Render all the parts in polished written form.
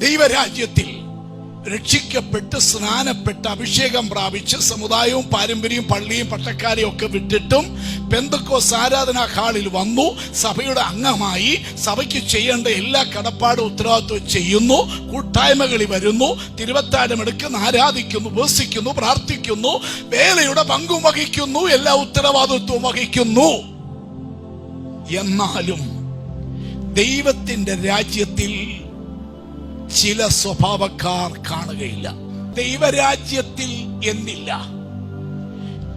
ദൈവരാജ്യത്തിൽ രക്ഷിക്കപ്പെട്ട് സ്നാനപ്പെട്ട് അഭിഷേകം പ്രാപിച്ച് സമുദായവും പാരമ്പര്യവും പള്ളിയും പട്ടക്കാരെയും ഒക്കെ വിട്ടിട്ടും പെന്തക്കോസ്ത് ആരാധനാ ഹാളിൽ വന്നു, സഭയുടെ അംഗമായി സഭയ്ക്ക് ചെയ്യേണ്ട എല്ലാ കടപ്പാടും ഉത്തരവാദിത്വം ചെയ്യുന്നു, കൂട്ടായ്മകളിൽ വരുന്നു, തിരുവത്താഴം എടുക്കുന്നു, ആരാധിക്കുന്നു, ഉപവസിക്കുന്നു, പ്രാർത്ഥിക്കുന്നു, വേലയുടെ പങ്കും വഹിക്കുന്നു, എല്ലാ ഉത്തരവാദിത്വവും വഹിക്കുന്നു. എന്നാലും ദൈവത്തിന്റെ രാജ്യത്തിൽ ചില സ്വഭാവക്കാർ കാണുകയില്ല. ദൈവരാജ്യത്തിൽ എന്നില്ല,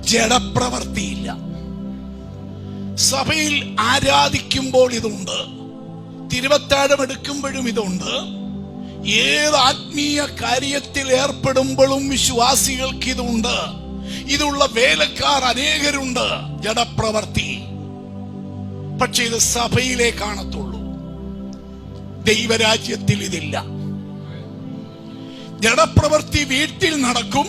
ജഡപ്രവൃത്തിയില്ല. സഭയിൽ ആരാധിക്കുമ്പോൾ ഇതുണ്ട്, തിരുവത്താഴം എടുക്കുമ്പോഴും ഇതുണ്ട്, ഏത് ആത്മീയ കാര്യത്തിൽ ഏർപ്പെടുമ്പോഴും വിശ്വാസികൾക്ക് ഇതുണ്ട്. ഇതുള്ള വേലക്കാർ അനേകരുണ്ട്. ജഡപ്രവൃത്തി പക്ഷെ ഇത് സഭയിലേ കാണത്തുള്ളൂ, ദൈവരാജ്യത്തിൽ ഇതില്ല. ജഡപ്രവൃത്തി വീട്ടിൽ നടക്കും,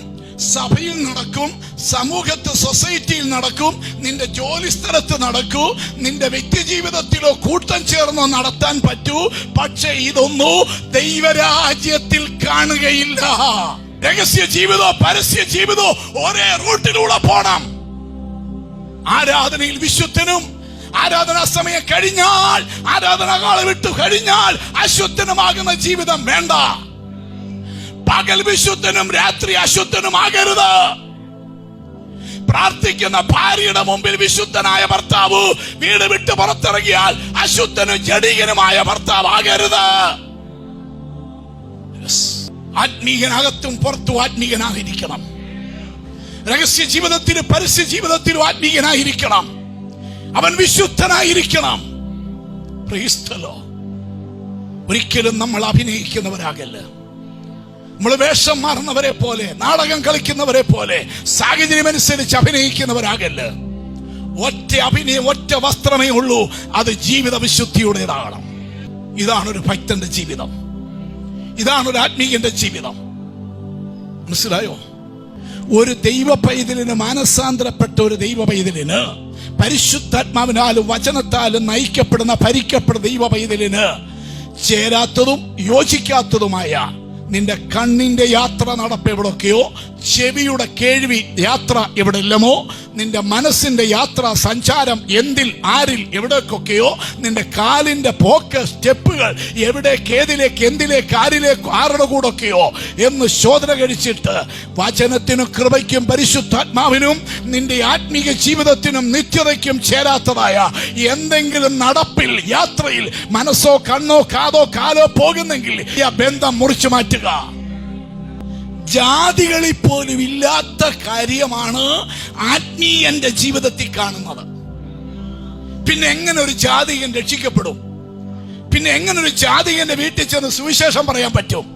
സഭയിൽ നടക്കും, സമൂഹത്ത് സൊസൈറ്റിയിൽ നടക്കും, നിന്റെ ജോലി സ്ഥലത്ത് നടക്കൂ, നിന്റെ വ്യക്തി ജീവിതത്തിലോ കൂട്ടം ചേർന്നോ നടത്താൻ പറ്റൂ. പക്ഷെ ഇതൊന്നും ദൈവരാജ്യത്തിൽ കാണുകയില്ല. രഹസ്യ ജീവിതോ പരസ്യ ജീവിതോ ഒരേ റൂട്ടിലൂടെ പോണം. ആരാധനയിൽ വിശുദ്ധനും ആരാധനാ സമയം കഴിഞ്ഞാൽ, ആരാധനാകാലം വിട്ടു കഴിഞ്ഞാൽ അശുദ്ധനുമാകുന്ന ജീവിതം വേണ്ട. പകൽ വിശുദ്ധനും രാത്രി അശുദ്ധനുമാകരുത്. പ്രാർത്ഥിക്കുന്ന ഭാര്യയുടെ മുമ്പിൽ വിശുദ്ധനായ ഭർത്താവ് വീട് വിട്ട് പുറത്തിറങ്ങിയാൽ അശുദ്ധനും ജഡികനുമായ ഭർത്താവാകരുത്. ആത്മീയനകത്തും പുറത്തും ആത്മീയനായിരിക്കണം. രഹസ്യ ജീവിതത്തിലും പരസ്യ ജീവിതത്തിലും ആത്മീയനായിരിക്കണം. അവൻ വിശുദ്ധനായിരിക്കണം. ഒരിക്കലും നമ്മൾ അഭിനയിക്കുന്നവരാകല്ല. നമ്മൾ വേഷം മാറുന്നവരെ പോലെ, നാടകം കളിക്കുന്നവരെ പോലെ, സാഹചര്യം അനുസരിച്ച് അഭിനയിക്കുന്നവരാകല്ല. ഒറ്റ അഭിനയം, ഒറ്റ വസ്ത്രമേ ഉള്ളൂ, അത് ജീവിത വിശുദ്ധിയുടേതാകണം. ഇതാണ് ഒരു ഭക്തന്റെ ജീവിതം, ഇതാണ് ഒരു ആത്മീയന്റെ ജീവിതം. മനസ്സിലായോ? ഒരു ദൈവ പൈതലിന്, മാനസാന്തരപ്പെട്ട ഒരു ദൈവ പൈതലിന്, പരിശുദ്ധാത്മാവിനാലും വചനത്താലും നയിക്കപ്പെടുന്ന ഭരിക്കപ്പെടുന്ന ദൈവ പൈതലിന് ചേരാത്തതും യോജിക്കാത്തതുമായ നിന്റെ കണ്ണിന്റെ യാത്ര നടപ്പ് എവിടൊക്കെയോ, ചെവിയുടെ കേൾവി യാത്ര എവിടെല്ലാമോ, നിന്റെ മനസ്സിന്റെ യാത്ര സഞ്ചാരം എന്തിൽ ആരിൽ എവിടേക്കൊക്കെയോ, നിന്റെ കാലിന്റെ പോക്ക് സ്റ്റെപ്പുകൾ എവിടേക്ക്, ഏതിലേക്ക്, എന്തിലേക്ക്, ആരിലേക്ക്, ആരുടെ കൂടൊക്കെയോ എന്ന് ശോധന കഴിച്ചിട്ട് വചനത്തിനും കൃപയ്ക്കും പരിശുദ്ധാത്മാവിനും നിന്റെ ആത്മീയ ജീവിതത്തിനും നിത്യതയ്ക്കും ചേരാത്തതായ എന്തെങ്കിലും നടപ്പിൽ, യാത്രയിൽ മനസ്സോ കണ്ണോ കാതോ കാലോ പോകുന്നെങ്കിൽ ഈ ബന്ധം മുറിച്ചു മാറ്റുക. ജാതികളിൽ പോലും ഇല്ലാത്ത കാര്യമാണ് ആത്മീയന്റെ ജീവിതത്തിൽ കാണുന്നത്. പിന്നെ എങ്ങനെ ഒരു ജാതികൻ രക്ഷിക്കപ്പെടും? പിന്നെ എങ്ങനെ ഒരു ജാതികന്റെ വീട്ടിൽ ചെന്ന് സുവിശേഷം പറയാൻ പറ്റും?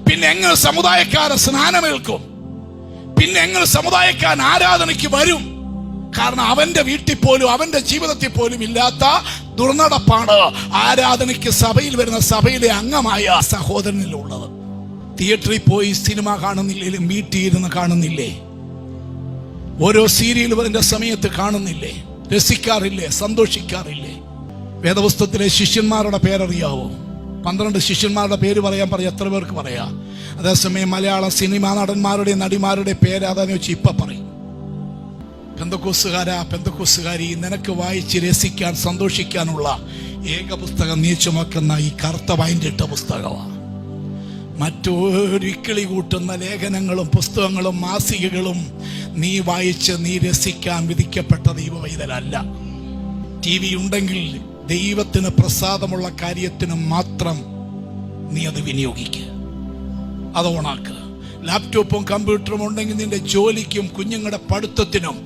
പിന്നെ എങ്ങനെ സമുദായക്കാരൻ സ്നാനമേൽക്കും? പിന്നെ എങ്ങനെ സമുദായക്കാരൻ ആരാധനയ്ക്ക് വരും? കാരണം അവന്റെ വീട്ടിൽ പോലും, അവന്റെ ജീവിതത്തിൽ പോലും ഇല്ലാത്ത ദുർനടപ്പാണ് ആരാധനയ്ക്ക് സഭയിൽ വരുന്ന സഭയിലെ അംഗമായ സഹോദരനിലുള്ളത്. തിയേറ്ററിൽ പോയി സിനിമ കാണുന്നില്ലെങ്കിലും വീട്ടിൽ ഇരുന്ന് കാണുന്നില്ലേ? ഓരോ സീരിയലും അതിന്റെ സമയത്ത് കാണുന്നില്ലേ? രസിക്കാറില്ലേ? സന്തോഷിക്കാറില്ലേ? വേദപുസ്തകത്തിലെ ശിഷ്യന്മാരുടെ പേരറിയാവോ? 12 ശിഷ്യന്മാരുടെ പേര് പറയാൻ എത്ര പേർക്ക് പറയാം? അതേസമയം മലയാള സിനിമാ നടന്മാരുടെ നടിമാരുടെ പേര് അതാന്ന് വെച്ച് ഇപ്പൊ പറയും. പെന്തക്കോസ്തുകാരി, നിനക്ക് വായിച്ച് രസിക്കാൻ സന്തോഷിക്കാനുള്ള ഏക പുസ്തകം നീ ചുമക്കുന്ന ഈ കറുത്ത വൈൻഡിട്ട പുസ്തകമാണ്. മറ്റൊരിക്കിളി കൂട്ടുന്ന ലേഖനങ്ങളും പുസ്തകങ്ങളും മാസികകളും നീ വായിച്ച് നീ രസിക്കാൻ വിധിക്കപ്പെട്ട ദൈവവൈതലല്ല. TV ഉണ്ടെങ്കിൽ ദൈവത്തിന് പ്രസാദമുള്ള കാര്യത്തിന് മാത്രം നീ അത് വിനിയോഗിക്കുക, അത് ഓണാക്കുക. ലാപ്ടോപ്പും കമ്പ്യൂട്ടറും ഉണ്ടെങ്കിൽ നിന്റെ ജോലിക്കും കുഞ്ഞുങ്ങളുടെ പഠിത്തത്തിനും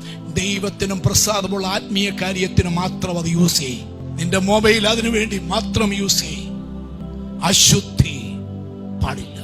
ദൈവത്തിനും പ്രസാദമുള്ള ആത്മീയ കാര്യത്തിന് മാത്രം അത് യൂസ് ചെയ്യും. നിന്റെ മൊബൈൽ അതിനു വേണ്ടി മാത്രം യൂസ് ചെയ്യും. അശുദ്ധി പാടില്ല.